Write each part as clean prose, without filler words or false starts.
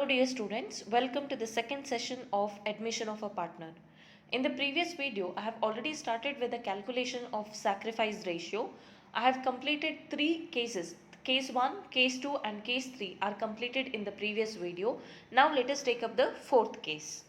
dear students, welcome to the second session of admission of a partner. In the previous video, I have already started with the calculation of sacrifice ratio. I have completed three cases. Case 1, case 2 and case 3 are completed in the previous video. Now let us take up the fourth case.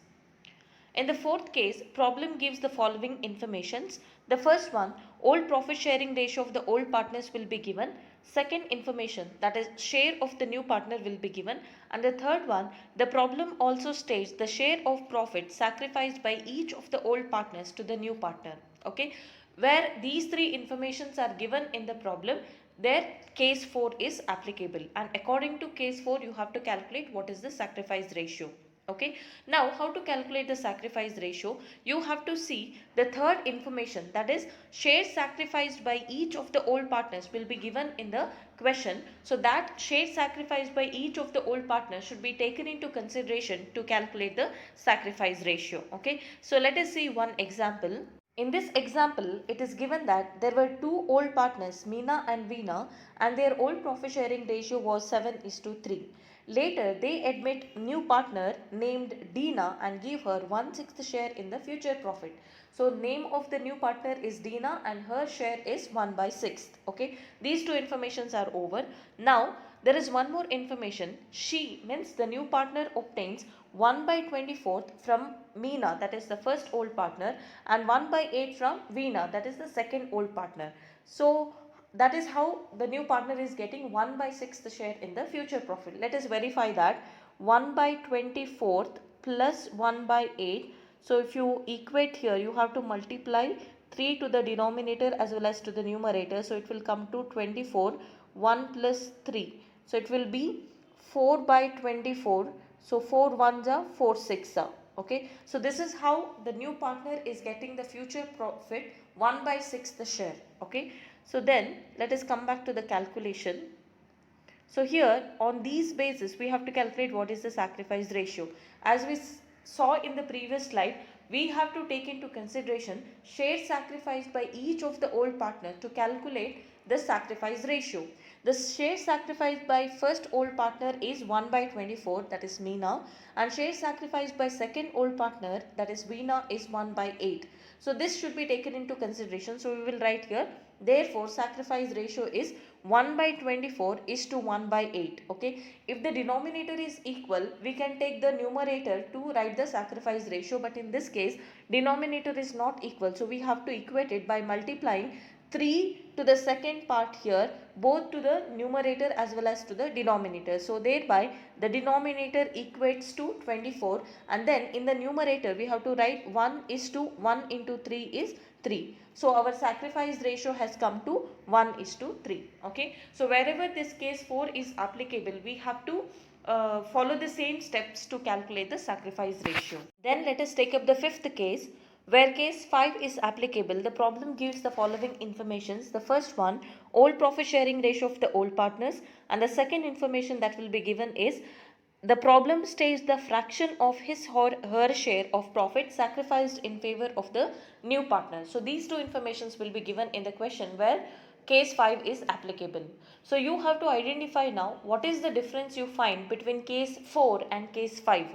In the fourth case, problem gives the following informations. The first one, old profit sharing ratio of the old partners will be given. Second information, that is share of the new partner will be given. And the third one, the problem also states the share of profit sacrificed by each of the old partners to the new partner. Okay, where these three informations are given in the problem, there case 4 is applicable, and according to case 4 you have to calculate what is the sacrifice ratio. Okay, now how to calculate the sacrifice ratio? You have to see the third information, that is shares sacrificed by each of the old partners will be given in the question. So that shares sacrificed by each of the old partners should be taken into consideration to calculate the sacrifice ratio. Okay, so let us see one example. In this example, it is given that there were two old partners, Meena and Veena, and their old profit sharing ratio was 7:3. Later, they admit new partner named Dina and give her 1/6 share in the future profit. So, name of the new partner is Dina and her share is 1/6. Okay, these two informations are over. Now, there is one more information. She means the new partner obtains 1/24 from Meena, that is the first old partner, and 1/8 from Veena, that is the second old partner. So, that is how the new partner is getting 1/6 share in the future profit. Let us verify that. 1/24 plus 1/8. So if you equate here, you have to multiply 3 to the denominator as well as to the numerator. So it will come to 24. 1 plus 3. So it will be 4/24. So 4 ones are 4 6 are. Okay. So this is how the new partner is getting the future profit 1/6 the share. Okay. So then let us come back to the calculation. So here on these basis we have to calculate what is the sacrifice ratio. As we saw in the previous slide, we have to take into consideration share sacrificed by each of the old partner to calculate the sacrifice ratio. The share sacrificed by first old partner is 1/24, that is Meena, and share sacrificed by second old partner, that is Veena, is 1/8. So this should be taken into consideration. So we will write here, therefore sacrifice ratio is 1/24 is to 1/8. Okay, if the denominator is equal, we can take the numerator to write the sacrifice ratio, but in this case denominator is not equal, so we have to equate it by multiplying 3 to the second part here, both to the numerator as well as to the denominator. So thereby the denominator equates to 24, and then in the numerator we have to write 1:1 into 3 is 3. So our sacrifice ratio has come to 1:3. Okay. So wherever this case 4 is applicable, we have to follow the same steps to calculate the sacrifice ratio. Then let us take up the fifth case. Where case 5 is applicable, the problem gives the following informations. The first one, old profit sharing ratio of the old partners, and the second information that will be given is the problem states the fraction of his or her share of profit sacrificed in favor of the new partner. So these two informations will be given in the question where case 5 is applicable. So you have to identify now what is the difference you find between case 4 and case 5.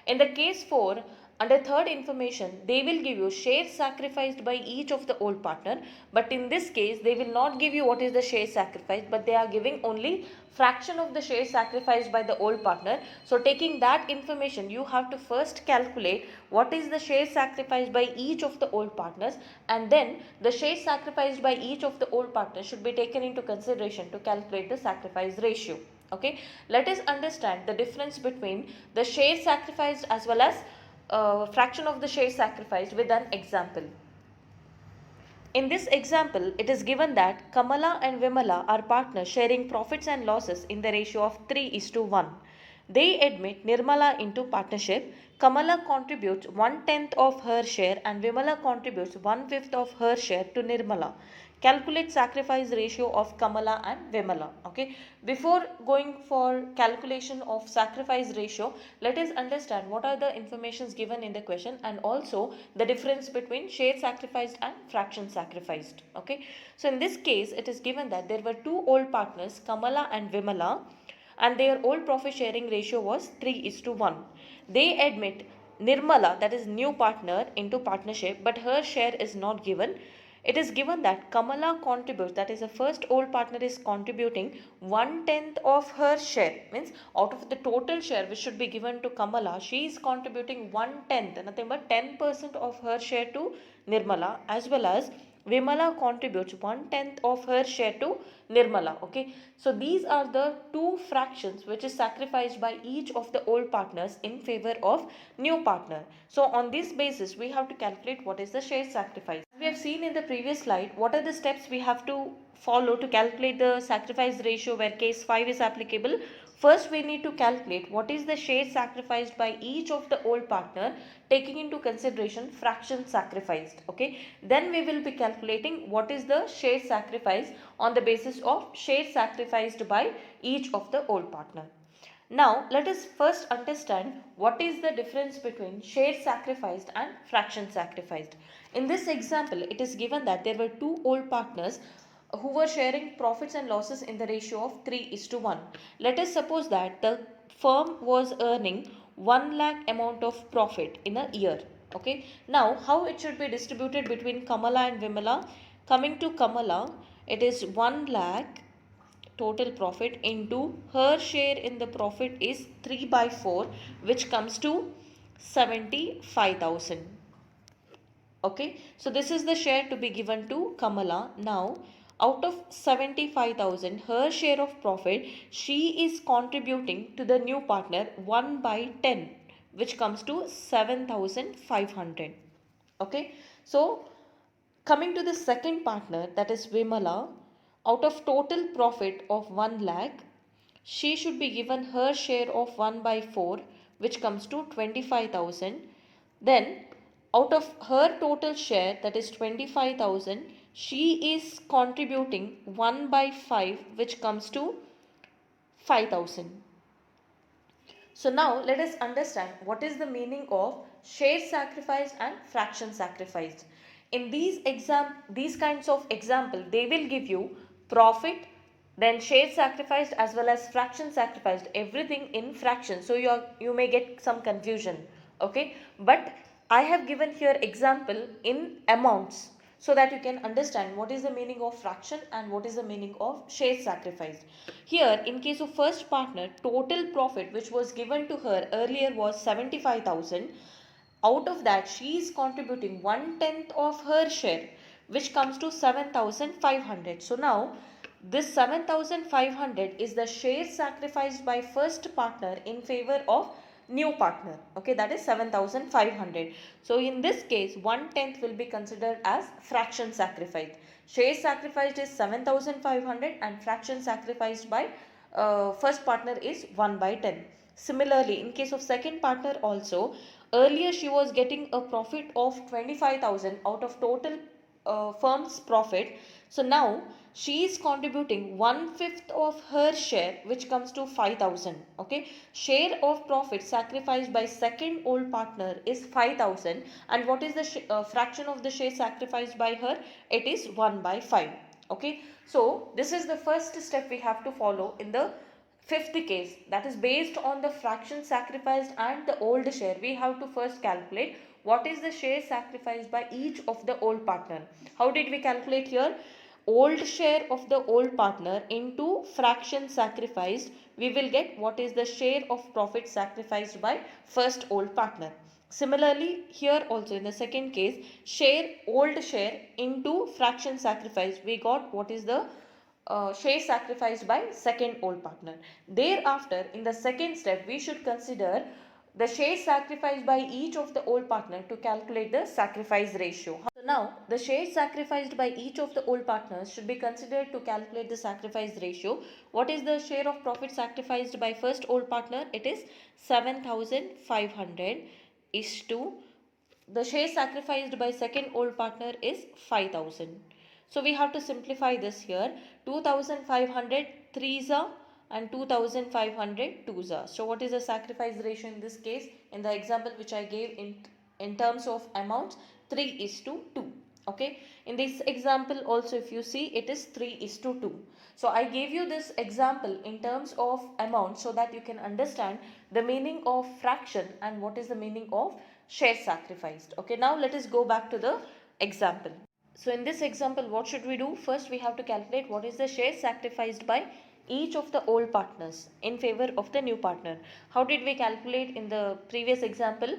In the case 4, under third information, they will give you shares sacrificed by each of the old partner, but in this case they will not give you what is the share sacrificed, but they are giving only fraction of the share sacrificed by the old partner. So taking that information, you have to first calculate what is the share sacrificed by each of the old partners, and then the share sacrificed by each of the old partners should be taken into consideration to calculate the sacrifice ratio. Okay, let us understand the difference between the share sacrificed as well as fraction of the share sacrificed with an example. In this example, it is given that Kamala and Vimala are partners sharing profits and losses in the ratio of 3:1. They admit Nirmala into partnership. Kamala contributes 1/10 of her share and Vimala contributes 1/5 of her share to Nirmala. Calculate sacrifice ratio of Kamala and Vimala. Okay. Before going for calculation of sacrifice ratio, let us understand what are the informations given in the question and also the difference between share sacrificed and fraction sacrificed. Okay. So in this case, it is given that there were two old partners, Kamala and Vimala, and their old profit sharing ratio was 3:1. They admit Nirmala, that is new partner, into partnership, but her share is not given. It is given that Kamala contributes, that is the first old partner is contributing 1/10 of her share. Means out of the total share which should be given to Kamala, she is contributing 1/10, nothing but 10% of her share to Nirmala, as well as Vimala contributes 1/10 of her share to Nirmala. Okay, so these are the two fractions which is sacrificed by each of the old partners in favor of new partner. So on this basis, we have to calculate what is the share sacrifice. We have seen in the previous slide what are the steps we have to follow to calculate the sacrifice ratio where case 5 is applicable. First, we need to calculate what is the share sacrificed by each of the old partner, taking into consideration fraction sacrificed. Okay, then we will be calculating what is the share sacrifice on the basis of share sacrificed by each of the old partner. Now let us first understand what is the difference between share sacrificed and fraction sacrificed. In this example, it is given that there were two old partners who were sharing profits and losses in the ratio of 3:1. Let us suppose that the firm was earning 1 lakh amount of profit in a year. Okay. Now how it should be distributed between Kamala and Vimala? Coming to Kamala, it is 1 lakh total profit into her share in the profit is 3/4, which comes to 75,000. Okay, so this is the share to be given to Kamala. Now out of 75,000, her share of profit, she is contributing to the new partner 1/10, which comes to 7,500. Okay, so coming to the second partner, that is Vimala, out of total profit of 1 lakh, she should be given her share of 1/4, which comes to 25,000. Then out of her total share, that is 25,000, she is contributing 1/5, which comes to 5,000. So now let us understand what is the meaning of share sacrifice and fraction sacrifice. In these kinds of example, they will give you profit, then share sacrificed as well as fraction sacrificed, everything in fraction. So you may get some confusion. Okay, but I have given here example in amounts so that you can understand what is the meaning of fraction and what is the meaning of share sacrificed. Here in case of first partner, total profit which was given to her earlier was 75,000. Out of that, she is contributing 1/10 of her share, which comes to 7,500. So now this 7,500 is the share sacrificed by first partner in favor of new partner. Okay, that is 7,500. So in this case, 1/10 will be considered as fraction sacrificed. Share sacrificed is 7,500 and fraction sacrificed by first partner is 1/10. Similarly, in case of second partner also, earlier she was getting a profit of 25,000 out of total firm's profit. So now she is contributing 1/5 of her share, which comes to 5,000. Okay, share of profit sacrificed by second old partner is 5,000, and what is the fraction of the share sacrificed by her? It is 1/5. Okay, so this is the first step we have to follow in the fifth case, that is based on the fraction sacrificed and the old share. We have to first calculate what is the share sacrificed by each of the old partner. How did we calculate here? Old share of the old partner into fraction sacrificed, we will get what is the share of profit sacrificed by first old partner. Similarly, here also in the second case, old share into fraction sacrifice, we got what is the share sacrificed by second old partner. Thereafter, in the second step, we should consider the share sacrificed by each of the old partner to calculate the sacrifice ratio. So now, the share sacrificed by each of the old partners should be considered to calculate the sacrifice ratio. What is the share of profit sacrificed by first old partner? It is 7,500 is to the share sacrificed by second old partner is 5,000. So we have to simplify this here. 2,500 threes are and 2,500 twos are. So what is the sacrifice ratio in this case? In the example which I gave in terms of amounts, 3:2. Okay, in this example also, if you see, it is 3:2. So I gave you this example in terms of amount so that you can understand the meaning of fraction and what is the meaning of share sacrificed. Okay, now let us go back to the example. So in this example, what should we do? First, we have to calculate what is the share sacrificed by each of the old partners in favor of the new partner. How did we calculate in the previous example?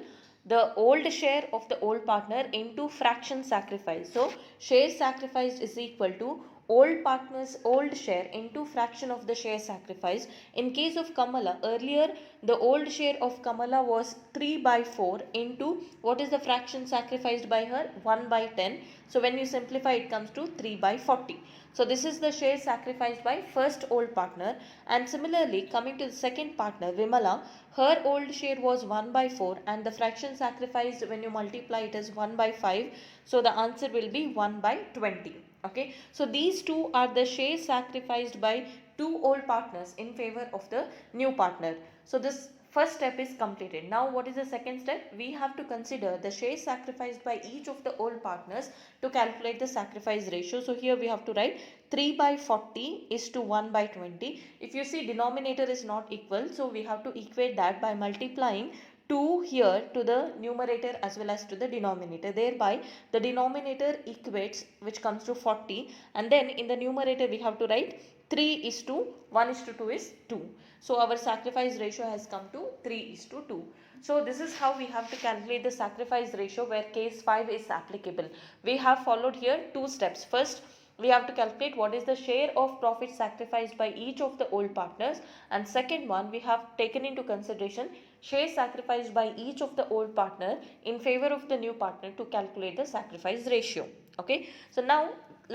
The old share of the old partner into fraction sacrifice. So share sacrificed is equal to old partner's old share into fraction of the share sacrifice. In case of Kamala, earlier the old share of Kamala was 3/4 into what is the fraction sacrificed by her? 1/10. So when you simplify, it comes to 3/40. So this is the share sacrificed by first old partner. And similarly, coming to the second partner, Vimala, her old share was 1/4 and the fraction sacrificed, when you multiply it, is 1/5. So the answer will be 1/20. Okay, so these two are the shares sacrificed by two old partners in favor of the new partner. So this first step is completed. Now what is the second step? We have to consider the shares sacrificed by each of the old partners to calculate the sacrifice ratio. So here we have to write 3/40 is to 1/20. If you see, denominator is not equal, so we have to equate that by multiplying 2 here to the numerator as well as to the denominator. Thereby the denominator equates, which comes to 40, and then in the numerator we have to write 3:1:2 is 2. So our sacrifice ratio has come to 3:2. So this is how we have to calculate the sacrifice ratio where case 5 is applicable. We have followed here two steps. First, we have to calculate what is the share of profit sacrificed by each of the old partners, and second one, we have taken into consideration share sacrificed by each of the old partner in favor of the new partner to calculate the sacrifice ratio. Okay, so now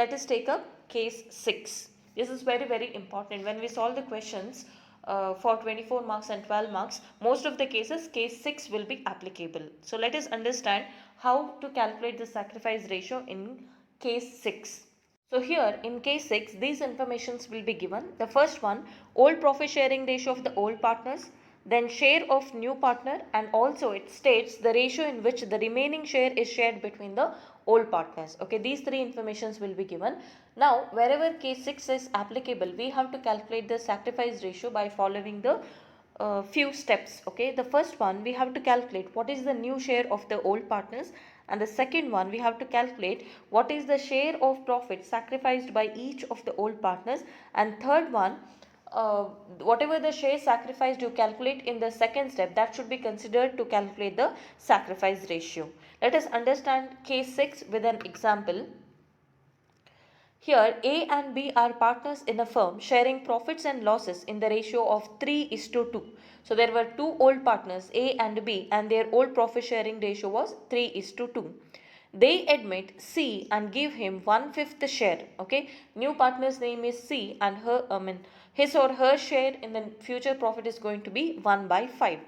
let us take up case 6. This is very, very important. When we solve the questions for 24 marks and 12 marks, most of the cases case 6 will be applicable. So let us understand how to calculate the sacrifice ratio in case 6. So here in case 6, these informations will be given. The first one, old profit sharing ratio of the old partners, then share of new partner, and also it states the ratio in which the remaining share is shared between the old partners. Okay, these three informations will be given. Now wherever case 6 is applicable, we have to calculate the sacrifice ratio by following the few steps. Okay, the first one, we have to calculate what is the new share of the old partners, and the second one, we have to calculate what is the share of profit sacrificed by each of the old partners, and third one, whatever the share sacrificed you calculate in the second step, that should be considered to calculate the sacrifice ratio. Let us understand case 6 with an example. Here, A and B are partners in a firm sharing profits and losses in the ratio of 3:2. So there were two old partners, A and B, and their old profit sharing ratio was 3:2. They admit C and give him 1/5 share. Okay, new partner's name is C, and his or her share in the future profit is going to be 1/5.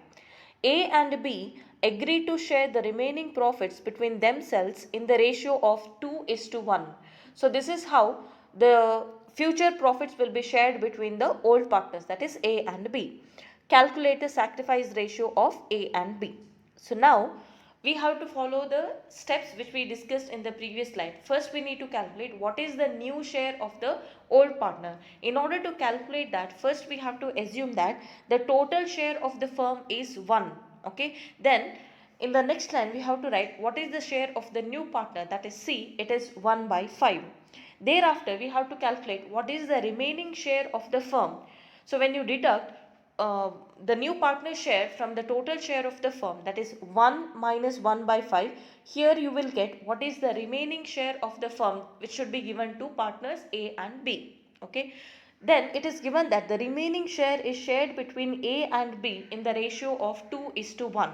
A and B agree to share the remaining profits between themselves in the ratio of 2:1. So this is how the future profits will be shared between the old partners, that is A and B. Calculate the sacrifice ratio of A and B. So now we have to follow the steps which we discussed in the previous slide. First, we need to calculate what is the new share of the old partner. In order to calculate that, first we have to assume that the total share of the firm is 1. Okay, then in the next line we have to write what is the share of the new partner, that is C. It is 1/5. Thereafter we have to calculate what is the remaining share of the firm. So when you deduct the new partner share from the total share of the firm, that is 1 minus 1/5, here you will get what is the remaining share of the firm, which should be given to partners A and B. Okay, then it is given that the remaining share is shared between A and B in the ratio of 2:1.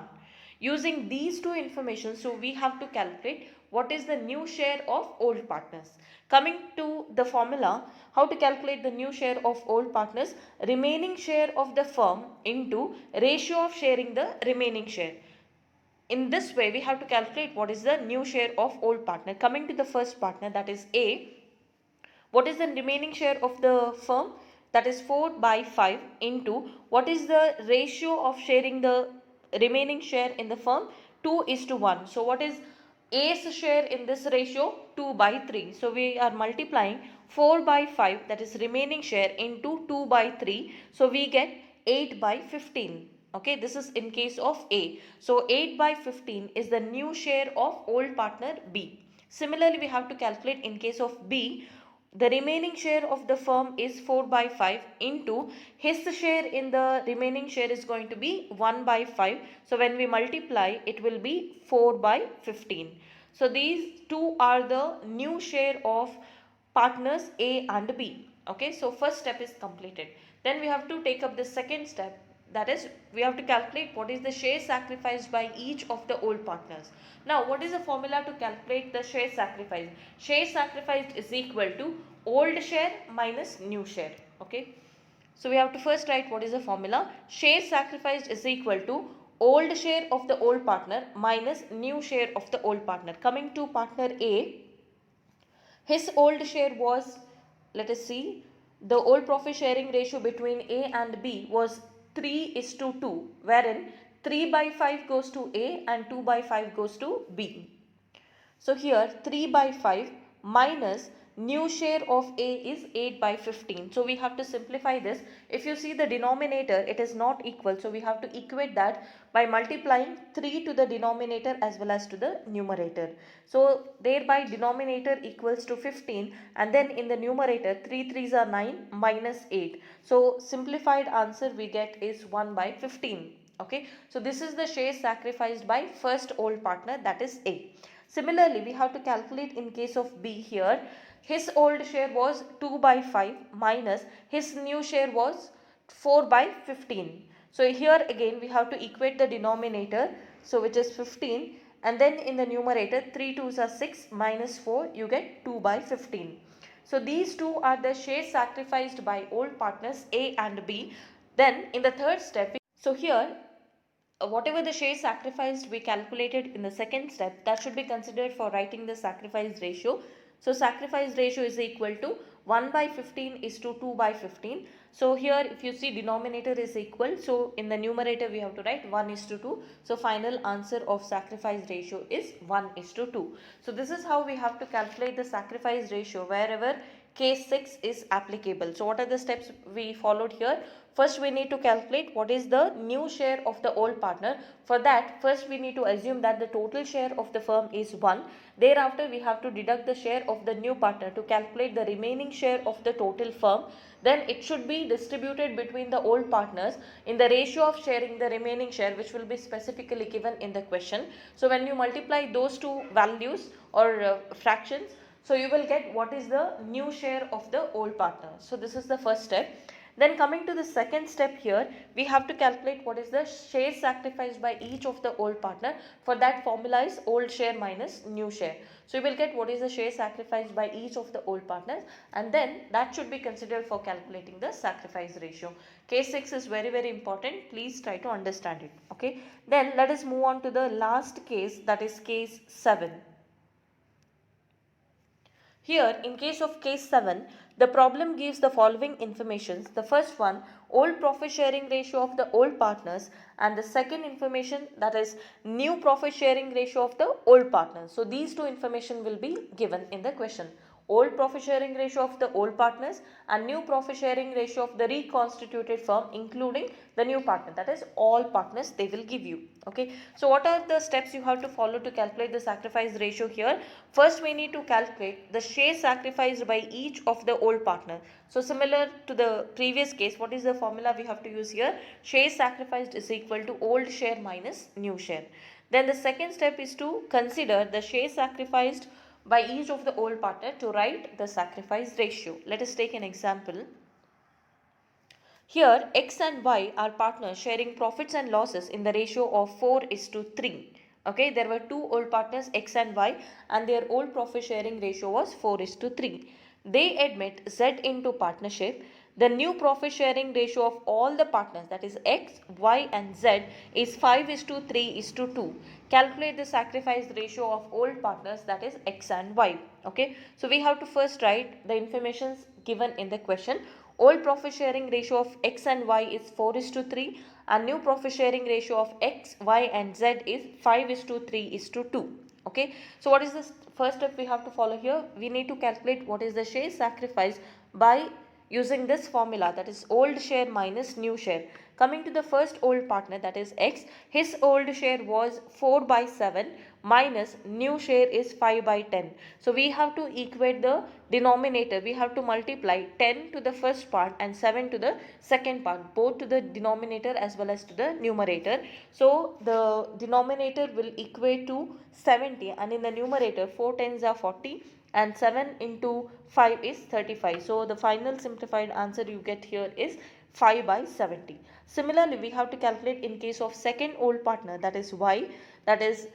Using these two information, so we have to calculate what is the new share of old partners. Coming to the formula, how to calculate the new share of old partners, remaining share of the firm into ratio of sharing the remaining share. In this way, we have to calculate what is the new share of old partner. Coming to the first partner, that is A, what is the remaining share of the firm? That is 4/5 into what is the ratio of sharing the remaining share in the firm? 2:1. So what is A's share in this ratio 2 by 3. So we are multiplying 4 by 5, that is remaining share, into 2 by 3. So we get 8 by 15. Okay, this is in case of A. So 8 by 15 is the new share of old partner B. Similarly, we have to calculate in case of B. The remaining share of the firm is 4 by 5 into his share in the remaining share is going to be 1 by 5. So when we multiply, it will be 4 by 15. So these two are the new share of partners A and B. Okay, so first step is completed. Then we have to take up the second step, that is we have to calculate what is the share sacrificed by each of the old partners. Now what is the formula to calculate the share sacrifice? Share sacrificed is equal to old share minus new share. Okay, so we have to first write what is the formula. Share sacrificed is equal to old share of the old partner minus new share of the old partner. Coming to partner A, his old share was, let us see, the old profit sharing ratio between A and B was 3:2, wherein 3 by 5 goes to A and 2 by 5 goes to B. So here 3 by 5 minus new share of A is 8 by 15. So we have to simplify this. If you see the denominator, it is not equal. So we have to equate that by multiplying 3 to the denominator as well as to the numerator. So thereby denominator equals to 15, and then in the numerator 3 3s are 9 minus 8. So simplified answer we get is 1 by 15. Okay, so this is the share sacrificed by first old partner, that is A. Similarly, we have to calculate in case of B here. His old share was 2 by 5 minus his new share was 4 by 15. So here again we have to equate the denominator, so which is 15, and then in the numerator 3 2s are 6 minus 4, you get 2 by 15. So these two are the shares sacrificed by old partners A and B. Then in the third step, so here whatever the share sacrificed we calculated in the second step, that should be considered for writing the sacrifice ratio. So sacrifice ratio is equal to 1 by 15 is to 2 by 15. So here if you see denominator is equal, so in the numerator we have to write 1:2. So final answer of sacrifice ratio is 1:2. So this is how we have to calculate the sacrifice ratio wherever case 6 is applicable. So what are the steps we followed here? First we need to calculate what is the new share of the old partner. For that, first we need to assume that the total share of the firm is 1. Thereafter we have to deduct the share of the new partner to calculate the remaining share of the total firm. Then it should be distributed between the old partners in the ratio of sharing the remaining share, which will be specifically given in the question. So when you multiply those two values or fractions, so you will get what is the new share of the old partner. So this is the first step. Then coming to the second step here, we have to calculate what is the share sacrificed by each of the old partner. For that formula is old share minus new share. So you will get what is the share sacrificed by each of the old partners, and then that should be considered for calculating the sacrifice ratio. Case 6 is very important. Please try to understand it. Okay. Then let us move on to the last case, that is case 7. Here, in case of case 7, the problem gives the following informations. The first one, old profit sharing ratio of the old partners, and the second information, that is new profit sharing ratio of the old partners. So these two information will be given in the question. Old profit sharing ratio of the old partners and new profit sharing ratio of the reconstituted firm, including the new partner, that is all partners they will give you. Okay, so what are the steps you have to follow to calculate the sacrifice ratio here? First we need to calculate the share sacrificed by each of the old partner. So similar to the previous case, what is the formula we have to use here? Share sacrificed is equal to old share minus new share. Then the second step is to consider the share sacrificed by each of the old partner to write the sacrifice ratio. Let us take an example. Here X and Y are partners sharing profits and losses in the ratio of 4:3. Okay, there were two old partners X and Y, and their old profit sharing ratio was 4:3. They admit Z into partnership. The new profit sharing ratio of all the partners, that is X, Y and Z, is 5:3:2. Calculate the sacrifice ratio of old partners, that is X and Y. Okay, so we have to first write the informations given in the question. Old profit sharing ratio of X and Y is 4:3, and new profit sharing ratio of X, Y and Z is 5:3:2. Okay, so what is the first step we have to follow here? We need to calculate what is the share sacrifice by using this formula, that is old share minus new share. Coming to the first old partner, that is X, his old share was 4 by 7 minus new share is 5 by 10. So we have to equate the denominator. We have to multiply 10 to the first part and 7 to the second part, both to the denominator as well as to the numerator. So the denominator will equate to 70, and in the numerator 4 tens are 40 and 7 into 5 is 35. So the final simplified answer you get here is 5 by 70. Similarly, we have to calculate in case of second old partner, that is Y, that is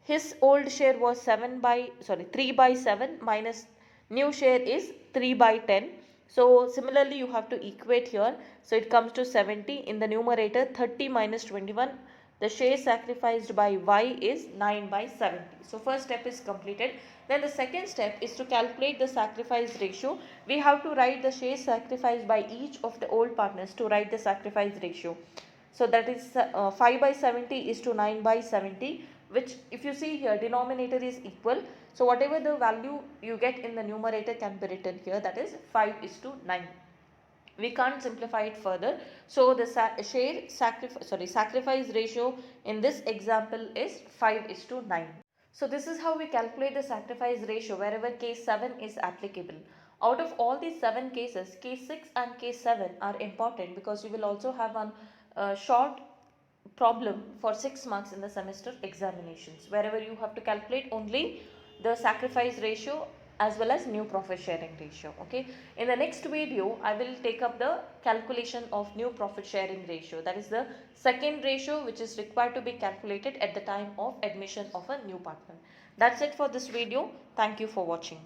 his old share was 3 by 7 minus new share is 3 by 10. So similarly you have to equate here. So it comes to 70. In the numerator 30 minus 21, the share sacrificed by Y is 9 by 70. So first step is completed. Then the second step is to calculate the sacrifice ratio. We have to write the share sacrificed by each of the old partners to write the sacrifice ratio. So that is 5 by 70 is to 9 by 70, which if you see here denominator is equal. So whatever the value you get in the numerator can be written here, that is 5 is to 9. We can't simplify it further. So the sacrifice ratio in this example is 5 is to 9. So this is how we calculate the sacrifice ratio wherever case 7 is applicable. Out of all these 7 cases, case 6 and case 7 are important because you will also have a short problem for 6 marks in the semester examinations, wherever you have to calculate only the sacrifice ratio as well as new profit sharing ratio. Okay, in the next video I will take up the calculation of new profit sharing ratio, that is the second ratio which is required to be calculated at the time of admission of a new partner. That's it for this video. Thank you for watching.